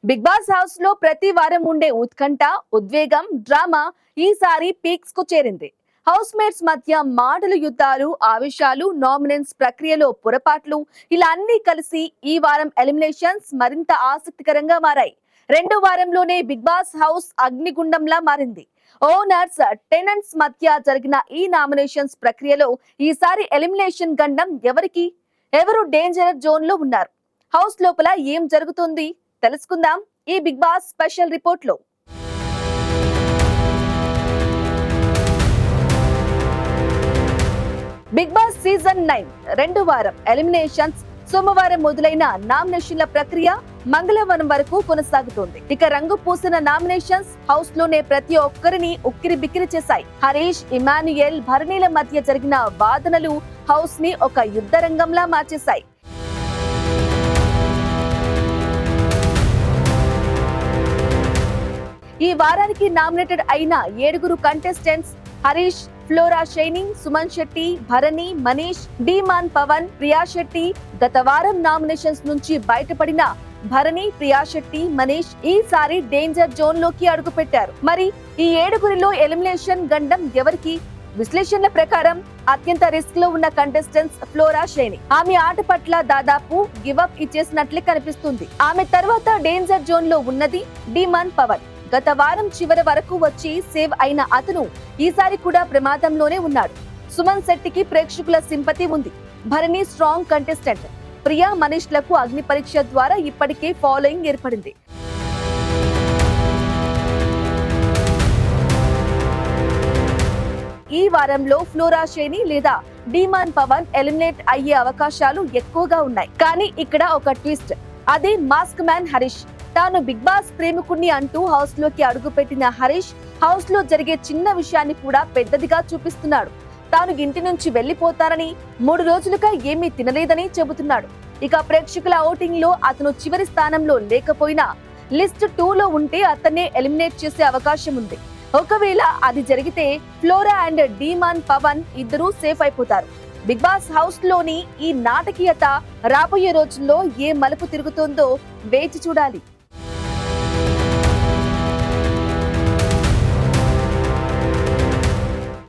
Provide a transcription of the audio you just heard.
Big boss house లో ప్రతి వారం ఉండే ఉత్కంఠ, ఉద్వేగం, డ్రామా ఈసారి పీక్స్ కు చేరింది. హౌస్ మేట్స్ మధ్య మాటలు, యుద్ధాలు, ఆవేశాలు, నామినేన్స్ ప్రక్రియలో పొరపాట్లు ఇలా అన్ని కలిసి ఈ వారం ఎలిమినేషన్స్ మరింత ఆసక్తికరంగా మారాయి. రెండో వారంలోనే బిగ్ బాస్ హౌస్ అగ్నిగుండంలా మారింది. ఓనర్స్, టెనెంట్స్ మధ్య జరిగిన ఈ నామినేషన్స్ ప్రక్రియలో ఈసారి ఎలిమినేషన్ గండం ఎవరు డేంజర్ జోన్ లో ఉన్నారు? హౌస్ లోపల ఏం జరుగుతుంది తెలుసుకుందాం ఈ బిగ్ బాస్ స్పెషల్ రిపోర్ట్ లో. బిగ్ బాస్ సీజన్ 9 రెండో వారం ఎలిమినేషన్స్ సోమవారం మొదలైన నామినేషన్ల ప్రక్రియ మంగళవారం వరకు కొనసాగుతోంది. ఇక రంగు పూసిన నామినేషన్స్ హౌస్ లోనే ప్రతి ఒక్కరిని ఉక్కిరి బిక్కిరి చేశాయి. హరీష్, ఇమాన్యుయల్, భరణీల మధ్య జరిగిన వాదనలు హౌస్ ని ఒక యుద్ధ రంగంలా మార్చేశాయి. ఈ వారానికి నామినేటెడ్ అయిన 7 contestants Harish, Flora Saini, Suman Shetty, Bharani, Manish, demon Pavan, Priya Shetty. గత వారం నామినేషన్స్ నుంచి బయటపడిన భరణి, ప్రియా శెట్టి, మనీష్ ఈసారి డేంజర్ జోన్ లోకి అడుగు పెట్టారు. మరి ఈ 7 ఎలిమినేషన్ గండం ఎవరికి? విశ్లేషణల ప్రకారం అత్యంత రిస్క్ లో ఉన్న కంటెస్టెంట్స్ ఫ్లోరా షైనింగ్. ఆమె ఆట పట్ల దాదాపు గివ్ అప్ ఇచ్చేసినట్లే కనిపిస్తుంది. ఆమె తర్వాత డేంజర్ జోన్ లో ఉన్నది డీమాన్ పవన్. గత వారం చివరి వరకు వచ్చి సేవ్ అయిన అతను ఈసారి కూడా ప్రమాదంలోనే ఉన్నాడు. సుమన్ శెట్టికి ప్రేక్షకుల సింపతి ఉంది. Bharani strong contestant. ప్రియా, మనీష్ లకు అగ్ని పరీక్ష ద్వారా ఇప్పటికే ఫాలోయింగ్ ఏర్పడింది. ఈ వారంలో ఫ్లోరా షైని లేదా డీమాన్ పవన్ ఎలిమినేట్ అయ్యే అవకాశాలు ఎక్కువగా ఉన్నాయి. కానీ ఇక్కడ ఒక ట్విస్ట్. అది మాస్క్ మ్యాన్ హరీష్. తాను బిగ్ బాస్ ప్రేమికుణ్ణి అంటూ హౌస్ లోకి అడుగు పెట్టిన హరీష్ హౌస్ లో జరిగే చిన్న విషయాన్ని కూడా పెద్దదిగా చూపిస్తున్నాడు. తాను ఇంటి నుంచి వెళ్లిపోతానని, 3 రోజులుగా ఏమీ తినలేదని చెబుతున్నాడు. ఇక ప్రేక్షకుల ఓటింగ్ లో అతను చివరి స్థానంలో లేకపోయినా లిస్ట్ 2 లో ఉంటే అతన్నే ఎలిమినేట్ చేసే అవకాశం ఉంది. ఒకవేళ అది జరిగితే ఫ్లోరా అండ్ డీమాన్ పవన్ ఇద్దరూ సేఫ్ అయిపోతారు. బిగ్ బాస్ హౌస్ లోని ఈ నాటకీయత రాబోయే రోజుల్లో ఏ మలుపు తిరుగుతుందో వేచి చూడాలి.